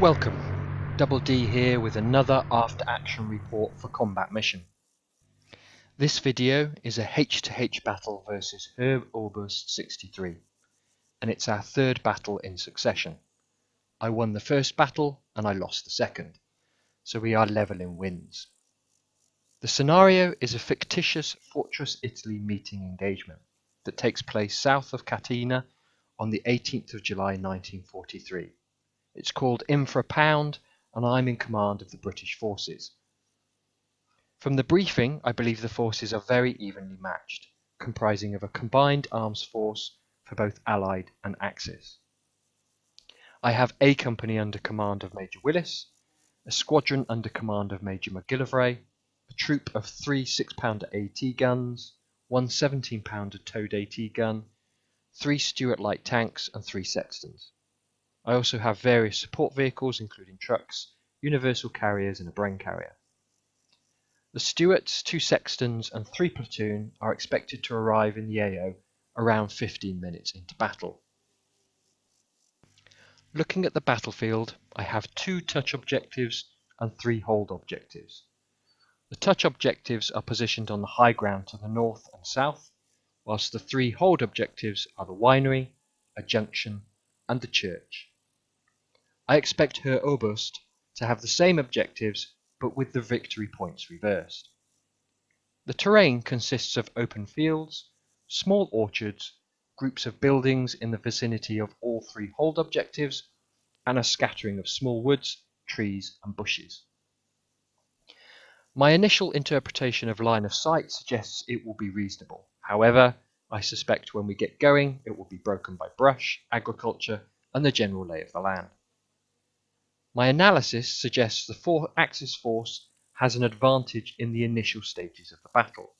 Welcome, Double D here with another after action report for combat mission. This video is a H2H battle versus Herb August 63, and it's our third battle in succession. I won the first battle and I lost the second, so we are level in wins. The scenario is a fictitious Fortress Italy meeting engagement that takes place south of Catania on the 18th of July 1943. It's called In for a Pound, and I'm in command of the British forces. From the briefing, I believe the forces are very evenly matched, comprising of a combined arms force for both Allied and Axis. I have a company under command of Major Willis, a squadron under command of Major McGillivray, a troop of 3 6-pounder AT guns, one 17-pounder towed AT gun, 3 Stuart light tanks and 3 sextons. I also have various support vehicles including trucks, universal carriers and a brain carrier. The Stuarts, 2 sextons and 3 platoon are expected to arrive in the AO around 15 minutes into battle. Looking at the battlefield, I have 2 touch objectives and 3 hold objectives. The touch objectives are positioned on the high ground to the north and south, whilst the 3 hold objectives are the winery, a junction and the church. I expect Herr Oberst to have the same objectives but with the victory points reversed. The terrain consists of open fields, small orchards, groups of buildings in the vicinity of all 3 hold objectives, and a scattering of small woods, trees and bushes. My initial interpretation of line of sight suggests it will be reasonable. However, I suspect when we get going it will be broken by brush, agriculture and the general lay of the land. My analysis suggests the 4-axis force has an advantage in the initial stages of the battle.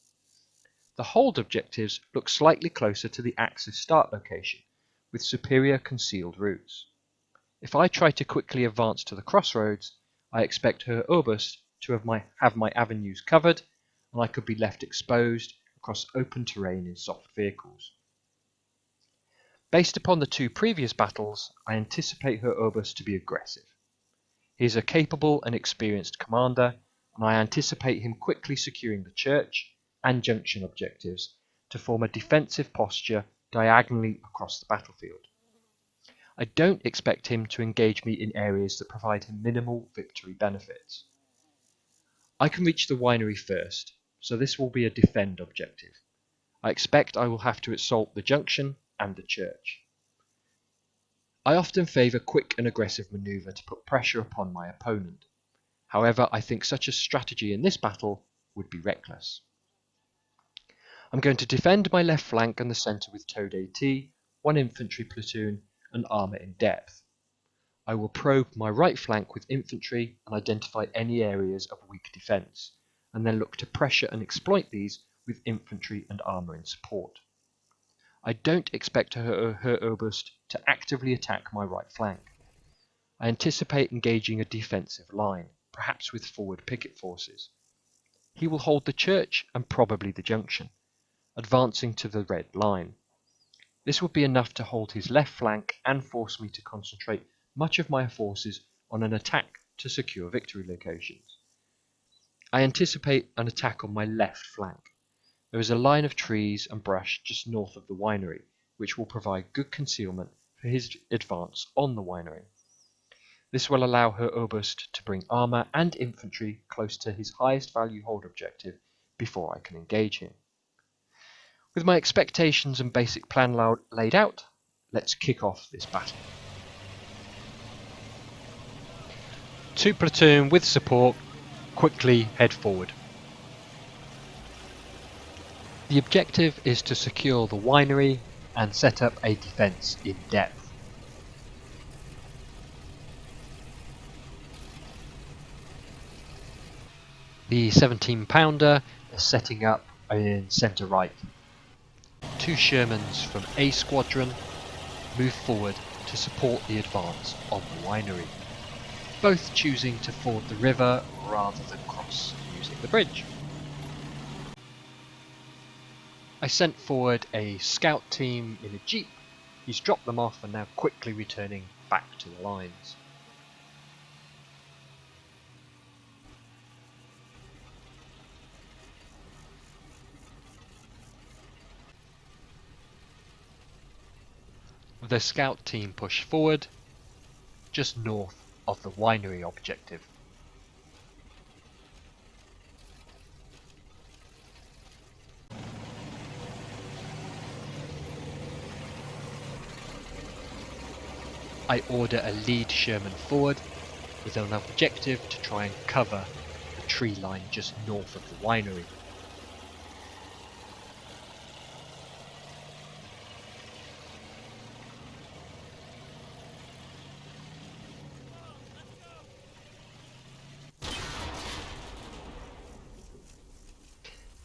The hold objectives look slightly closer to the Axis start location, with superior concealed routes. If I try to quickly advance to the crossroads, I expect Herr Oberst to have my avenues covered, and I could be left exposed across open terrain in soft vehicles. Based upon the 2 previous battles, I anticipate Herr Oberst to be aggressive. He is a capable and experienced commander, and I anticipate him quickly securing the church and junction objectives to form a defensive posture diagonally across the battlefield. I don't expect him to engage me in areas that provide him minimal victory benefits. I can reach the winery first, so this will be a defend objective. I expect I will have to assault the junction and the church. I often favour quick and aggressive manoeuvre to put pressure upon my opponent. However, I think such a strategy in this battle would be reckless. I'm going to defend my left flank and the centre with towed AT, 1 infantry platoon and armour in depth. I will probe my right flank with infantry and identify any areas of weak defence, and then look to pressure and exploit these with infantry and armour in support. I don't expect Herr Oberst to actively attack my right flank. I anticipate engaging a defensive line, perhaps with forward picket forces. He will hold the church and probably the junction, advancing to the red line. This would be enough to hold his left flank and force me to concentrate much of my forces on an attack to secure victory locations. I anticipate an attack on my left flank. There is a line of trees and brush just north of the winery, which will provide good concealment for his advance on the winery. This will allow Herr Oberst to bring armour and infantry close to his highest value hold objective before I can engage him. With my expectations and basic plan laid out, let's kick off this battle. 2 platoon with support, quickly head forward. The objective is to secure the winery and set up a defence in depth. The 17-pounder is setting up in centre right. 2 Shermans from A squadron move forward to support the advance on the winery, both choosing to ford the river rather than cross using the bridge. I sent forward a scout team in a jeep. He's dropped them off and now quickly returning back to the lines. The scout team pushed forward, just north of the winery objective. I order a lead Sherman forward with an objective to try and cover the tree line just north of the winery.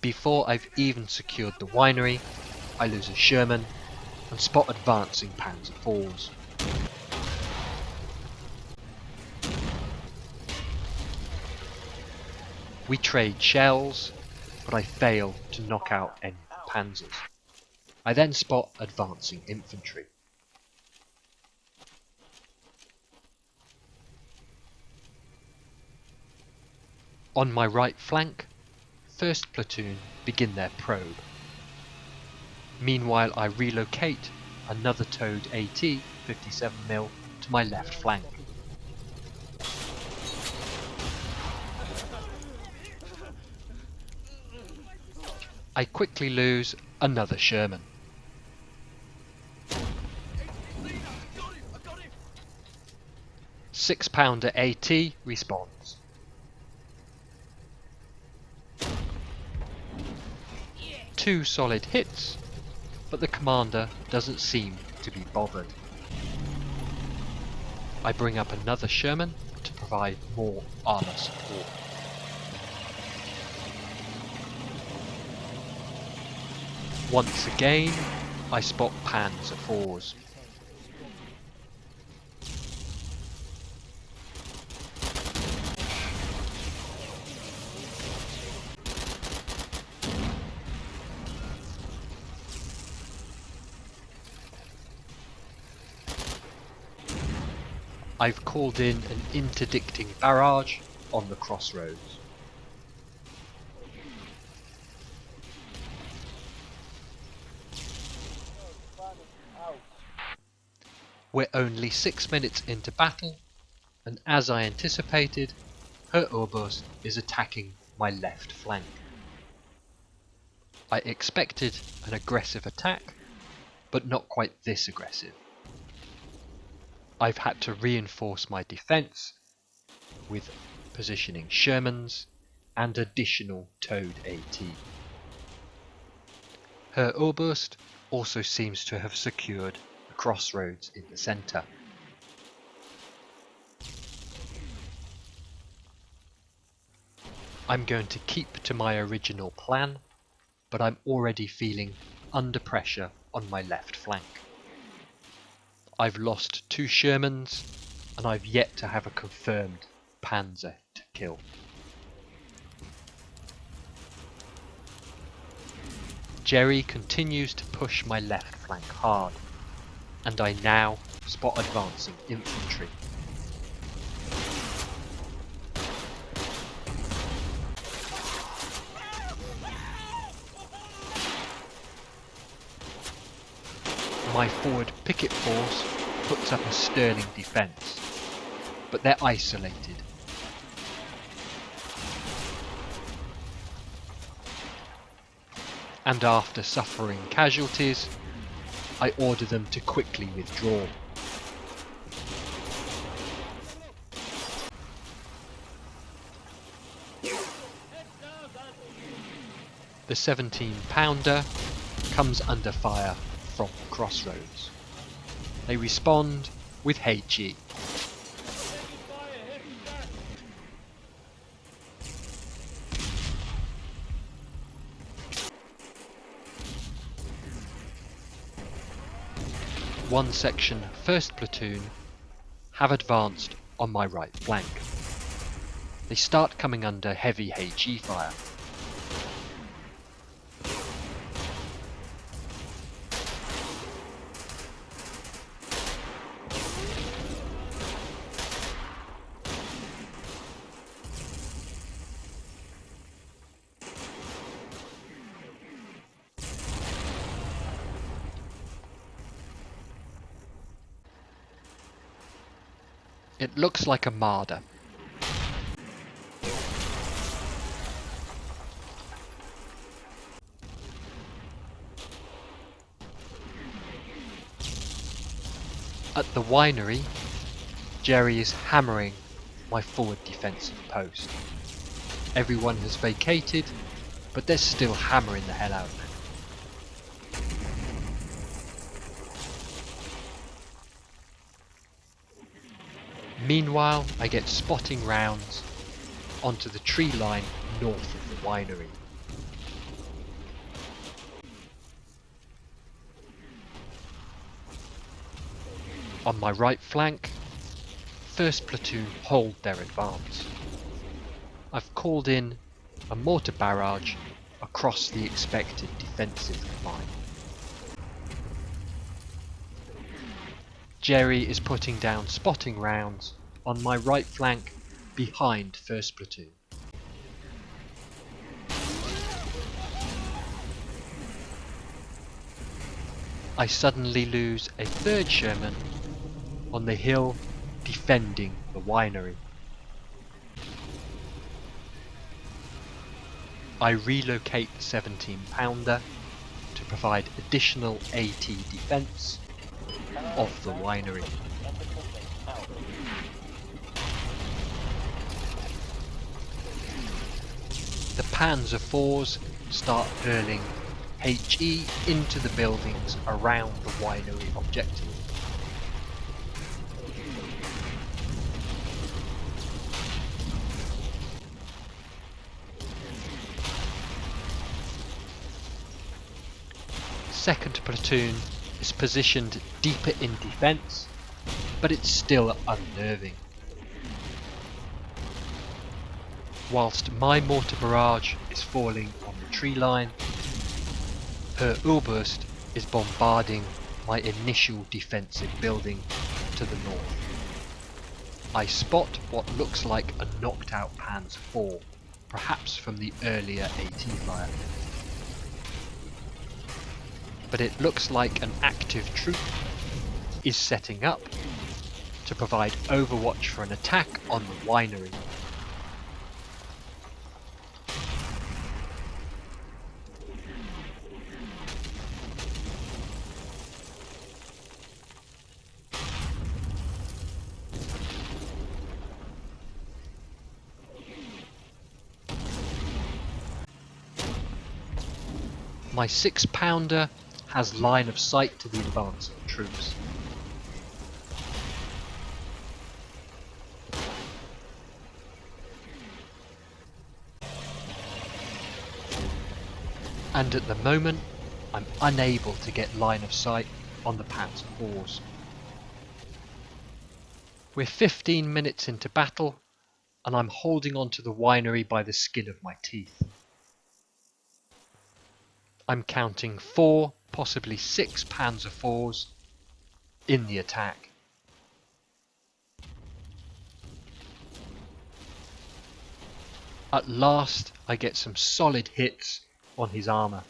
Before I've even secured the winery, I lose a Sherman and spot advancing Panzer IVs. We trade shells, but I fail to knock out any panzers. I then spot advancing infantry. On my right flank, 1st Platoon begin their probe. Meanwhile, I relocate another towed AT 57mm to my left flank. I quickly lose another Sherman. Six-pounder AT responds. Two solid hits, but the commander doesn't seem to be bothered. I bring up another Sherman to provide more armour support. Once again, I spot Panzer IVs. I've called in an interdicting barrage on the crossroads. We're only 6 minutes into battle, and as I anticipated, her Oberst is attacking my left flank. I expected an aggressive attack, but not quite this aggressive. I've had to reinforce my defence with positioning Shermans and additional towed AT. Her Oberst also seems to have secured the crossroads in the centre. I'm going to keep to my original plan, but I'm already feeling under pressure on my left flank. I've lost 2 Shermans, and I've yet to have a confirmed Panzer to kill. Jerry continues to push my left flank hard, and I now spot advancing infantry. My forward picket force puts up a sterling defence, but they're isolated. And after suffering casualties, I order them to quickly withdraw. The 17-pounder comes under fire from the crossroads. They respond with HE. One section 1st Platoon have advanced on my right flank. They start coming under heavy HE fire. It looks like a Marder. At the winery, Jerry is hammering my forward defensive post. Everyone has vacated, but they're still hammering the hell out of it. Meanwhile, I get spotting rounds onto the tree line north of the winery. On my right flank, 1st Platoon hold their advance. I've called in a mortar barrage across the expected defensive line. Jerry is putting down spotting rounds on my right flank behind 1st Platoon. I suddenly lose a 3rd Sherman on the hill defending the winery. I relocate the 17 pounder to provide additional AT defence of the winery. The Panzer IVs start hurling HE into the buildings around the winery objective. Second Platoon is positioned deeper in defence, but it's still unnerving. Whilst my mortar barrage is falling on the tree line, her Urburst is bombarding my initial defensive building to the north. I spot what looks like a knocked out Panzer IV, perhaps from the earlier AT fire. But it looks like an active troop is setting up to provide overwatch for an attack on the winery. My 6 pounder has line of sight to the advancing troops. And at the moment, I'm unable to get line of sight on the Panzer IVs. We're 15 minutes into battle, and I'm holding on to the winery by the skin of my teeth. I'm counting 4, possibly 6 Panzer IVs in the attack. At last, I get some solid hits on his armour.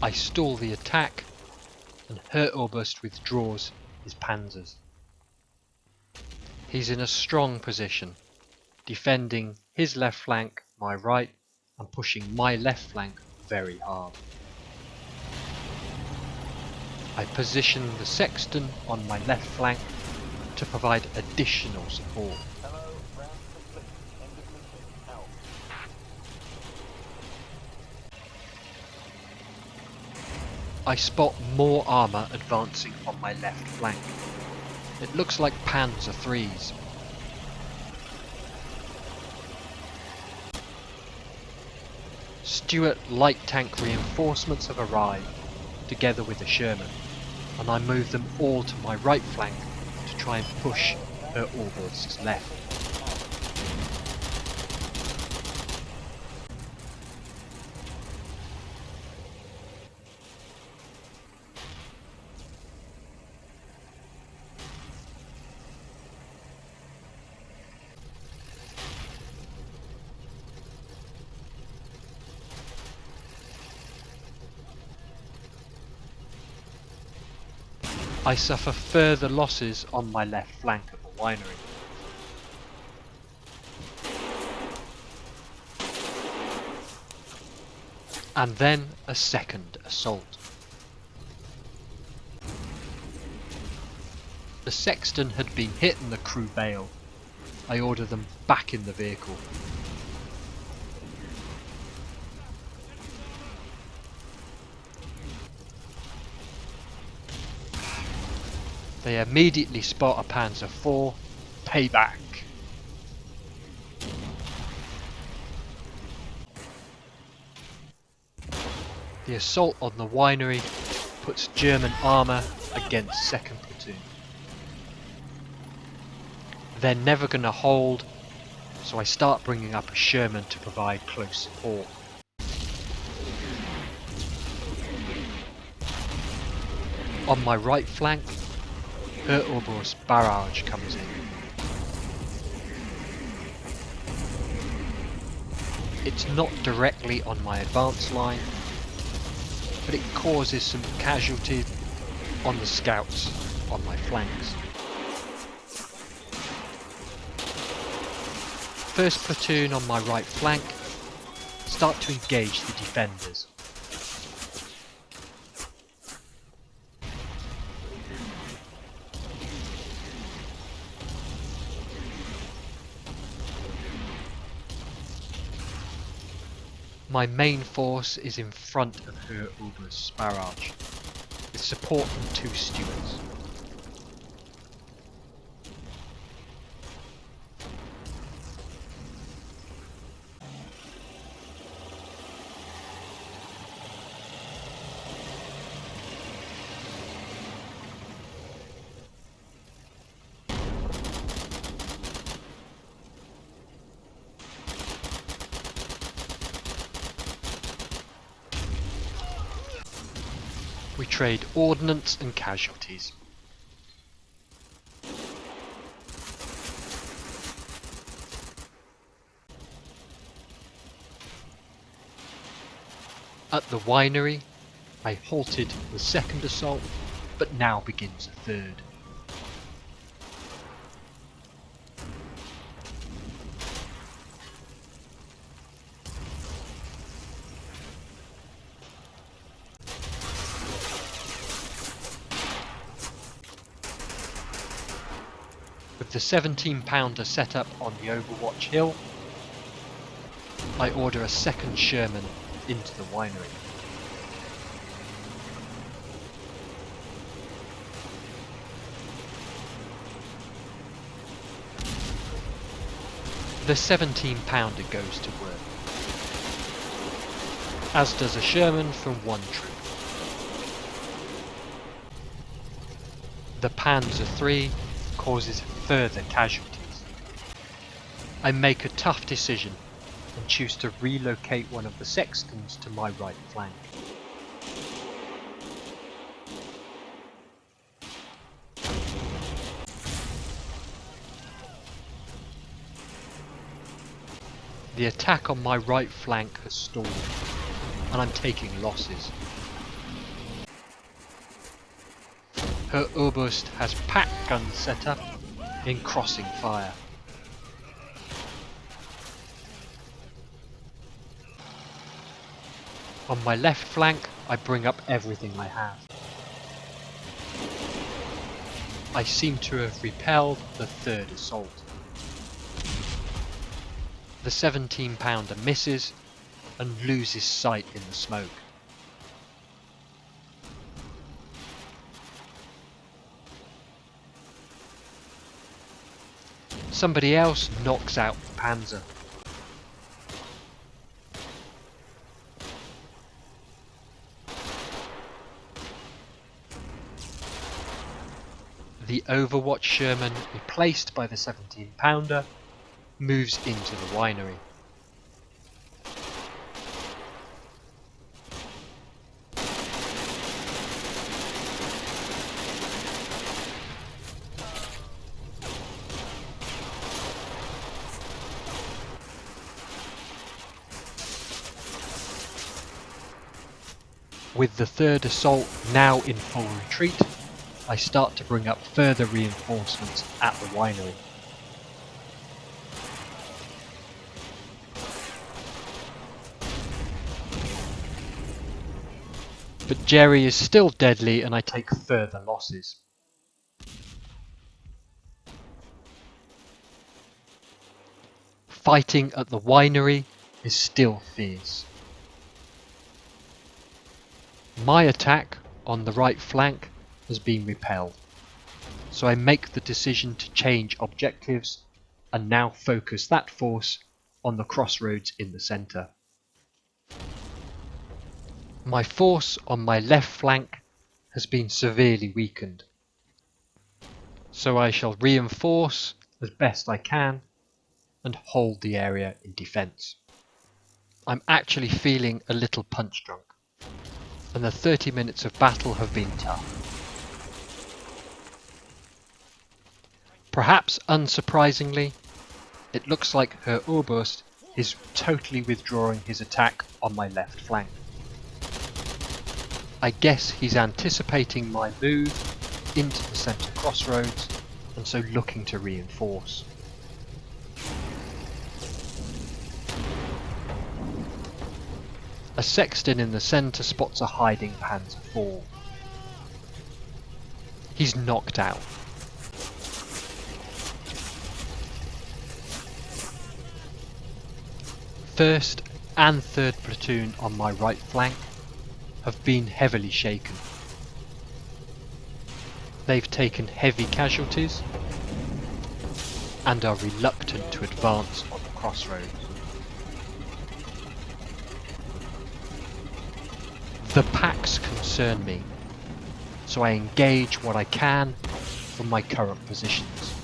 I stall the attack, and Herr Oberst withdraws his panzers. He's in a strong position, defending his left flank, my right, and pushing my left flank very hard. I position the sexton on my left flank to provide additional support. I spot more armour advancing on my left flank. It looks like Panzer IIIs. Stuart light tank reinforcements have arrived, together with a Sherman, and I move them all to my right flank to try and push her Oberst's left. I suffer further losses on my left flank at the winery. And then a second assault. The sexton had been hit and the crew bailed. I order them back in the vehicle. They immediately spot a Panzer IV. Payback. The assault on the winery puts German armour against 2nd Platoon. They're never going to hold, so I start bringing up a Sherman to provide close support. On my right flank, Hertorbos barrage comes in. It's not directly on my advance line, but it causes some casualties on the scouts on my flanks. 1st Platoon on my right flank start to engage the defenders. My main force is in front of Hertorbos barrage, with support from 2 stewards. We trade ordnance and casualties. At the winery, I halted the 2nd assault, but now begins a 3rd. With the 17-pounder set up on the Overwatch hill, I order a 2nd Sherman into the winery. The 17-pounder goes to work, as does a Sherman from 1 troop. The Panzer III causes further casualties. I make a tough decision and choose to relocate one of the sextons to my right flank. The attack on my right flank has stalled, and I'm taking losses. Hertorbos has pack guns set up in crossing fire. On my left flank, I bring up everything I have. I seem to have repelled the 3rd assault. The 17-pounder misses and loses sight in the smoke. Somebody else knocks out the Panzer. The Overwatch Sherman, replaced by the 17-pounder, moves into the winery. With the 3rd assault now in full retreat, I start to bring up further reinforcements at the winery. But Jerry is still deadly and I take further losses. Fighting at the winery is still fierce. My attack on the right flank has been repelled, so I make the decision to change objectives and now focus that force on the crossroads in the centre. My force on my left flank has been severely weakened, so I shall reinforce as best I can and hold the area in defence. I'm actually feeling a little punch drunk, and the 30 minutes of battle have been tough. Perhaps unsurprisingly, it looks like Herr Oberst is totally withdrawing his attack on my left flank. I guess he's anticipating my move into the centre crossroads and so looking to reinforce. A sexton in the centre spots a hiding Panzer IV. He's knocked out. First and third platoon on my right flank have been heavily shaken. They've taken heavy casualties and are reluctant to advance on the crossroads. The packs concern me, so I engage what I can from my current positions.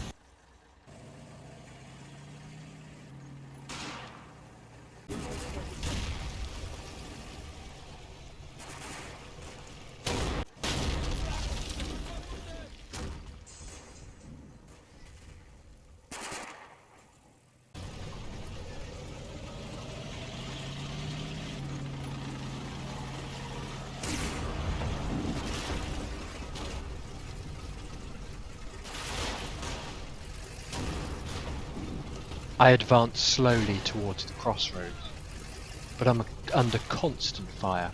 I advance slowly towards the crossroads, but I'm under constant fire.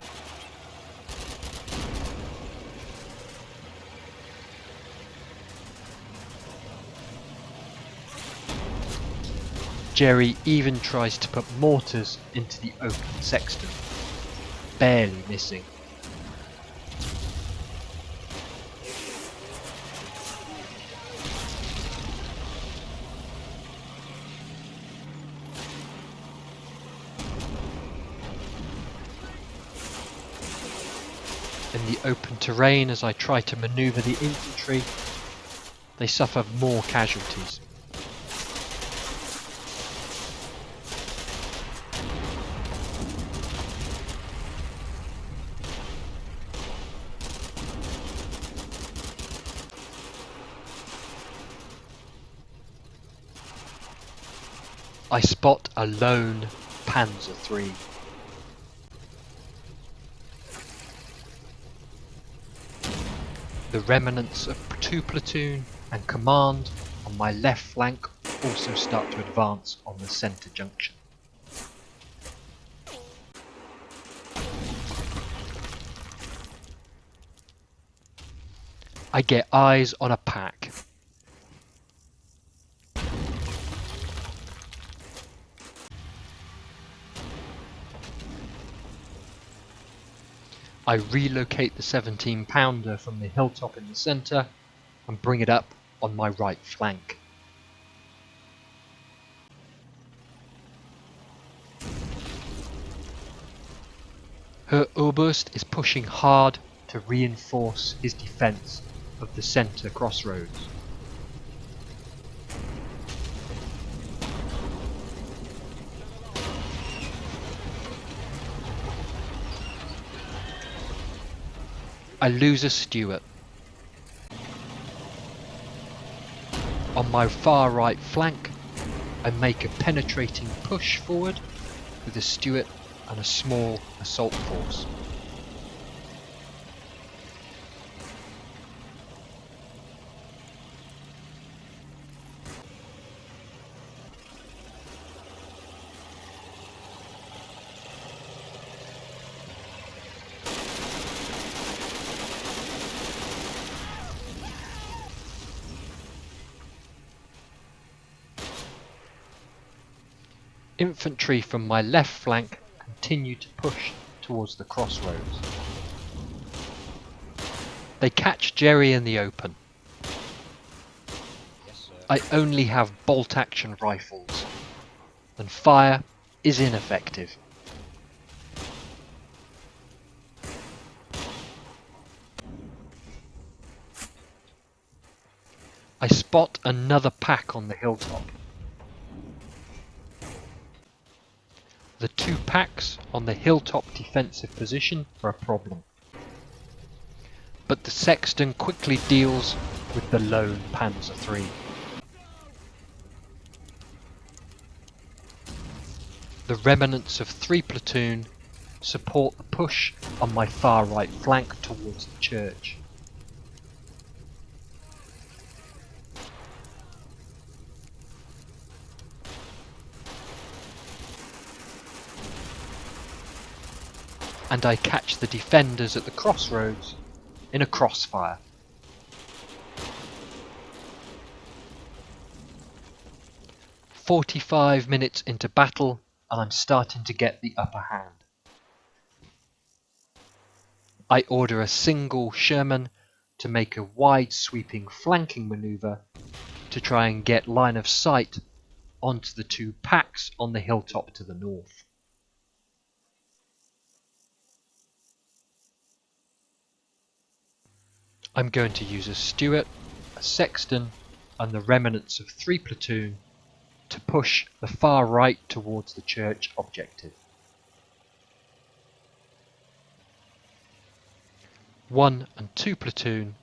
Jerry even tries to put mortars into the open sexton, barely missing. In the open terrain, as I try to manoeuvre the infantry, they suffer more casualties. I spot a lone Panzer III. The remnants of 2 platoon and command on my left flank also start to advance on the centre junction. I get eyes on a pack. I relocate the 17-pounder from the hilltop in the centre and bring it up on my right flank. Herr Oberst is pushing hard to reinforce his defence of the centre crossroads. I lose a Stuart. On my far right flank, I make a penetrating push forward with a Stuart and a small assault force. Infantry from my left flank continue to push towards the crossroads. They catch Jerry in the open. I only have bolt-action rifles, and fire is ineffective. I spot another pack on the hilltop. The two packs on the hilltop defensive position are a problem, but the sexton quickly deals with the lone Panzer III. The remnants of 3 platoon support the push on my far right flank towards the church. And I catch the defenders at the crossroads in a crossfire. "45 minutes into battle and I'm starting to get the upper hand. I order a single Sherman to make a wide sweeping flanking manoeuvre to try and get line of sight onto the two packs on the hilltop to the north. I'm going to use a Stuart, a sexton and the remnants of 3 platoon to push the far right towards the church objective. 1 and 2 platoon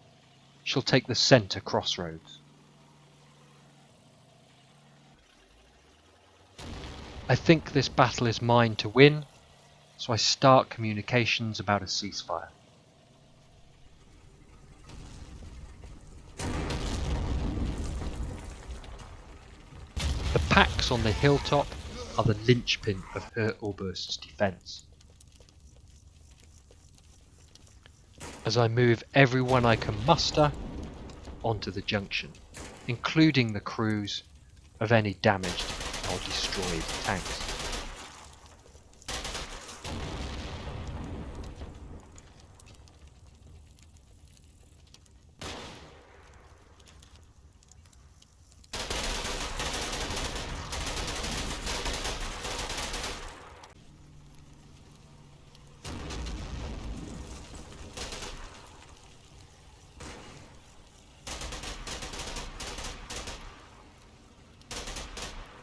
shall take the centre crossroads. I think this battle is mine to win, so I start communications about a ceasefire. The packs on the hilltop are the linchpin of Hurtleburst's defence. As I move everyone I can muster onto the junction, including the crews of any damaged or destroyed tanks.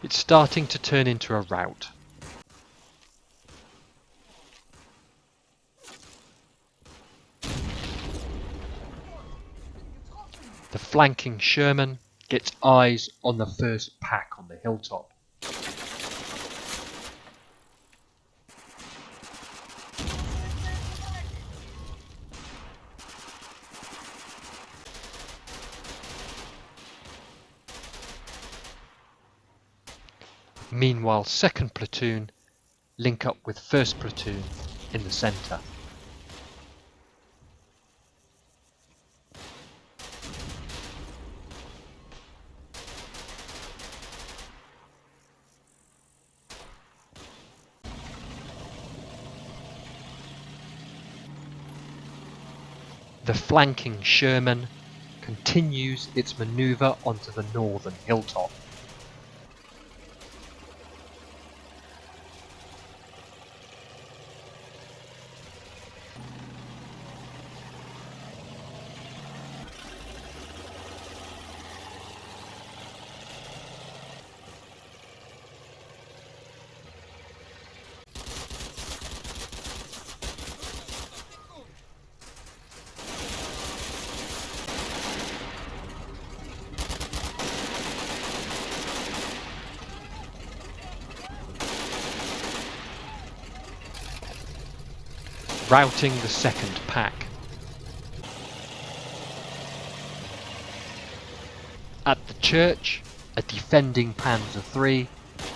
It's starting to turn into a rout. The flanking Sherman gets eyes on the first pack on the hilltop. Meanwhile, 2nd platoon link up with 1st platoon in the centre. The flanking Sherman continues its manoeuvre onto the northern hilltop. Routing the 2nd pack. At the church, a defending Panzer III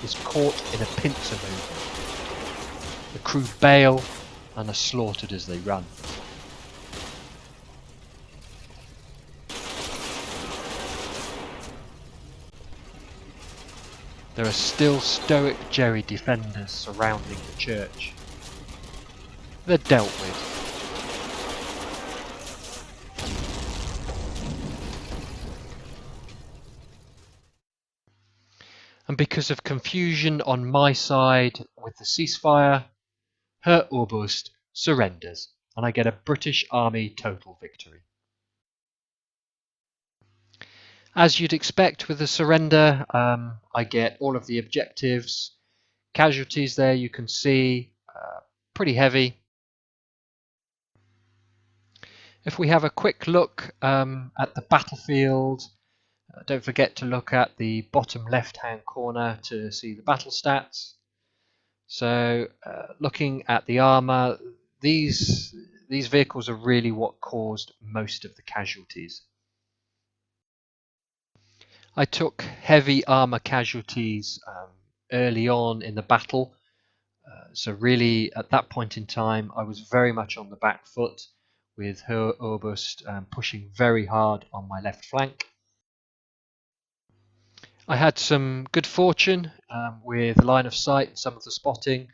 is caught in a pincer movement. The crew bail and are slaughtered as they run. There are still stoic Jerry defenders surrounding the church. They're dealt with. And because of confusion on my side with the ceasefire, Her Oberst surrenders, and I get a British Army total victory. As you'd expect with a surrender, I get all of the objectives. Casualties there you can see, pretty heavy. If we have a quick look at the battlefield, don't forget to look at the bottom left-hand corner to see the battle stats. So looking at the armour, these vehicles are really what caused most of the casualties. I took heavy armour casualties early on in the battle, so really at that point in time I was very much on the back foot with Her Oberst pushing very hard on my left flank. I had some good fortune with line of sight, some of the spotting,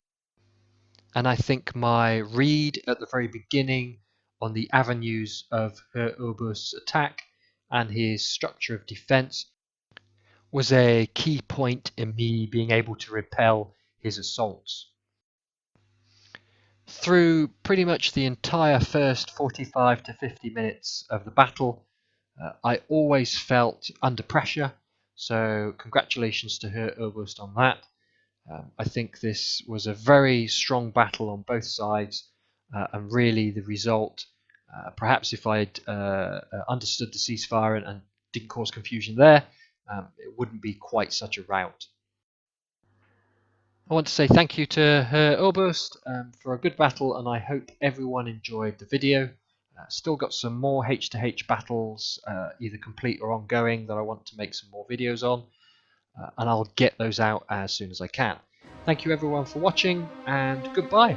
and I think my read at the very beginning on the avenues of Her Oberst's attack and his structure of defence was a key point in me being able to repel his assaults. Through pretty much the entire first 45 to 50 minutes of the battle, I always felt under pressure, so congratulations to Her Oberst on that. I think this was a very strong battle on both sides, and really the result, perhaps if I had understood the ceasefire and didn't cause confusion there, it wouldn't be quite such a rout. I want to say thank you to Her Oberst for a good battle, and I hope everyone enjoyed the video. Still got some more H2H battles, either complete or ongoing, that I want to make some more videos on, and I'll get those out as soon as I can. Thank you everyone for watching, and goodbye.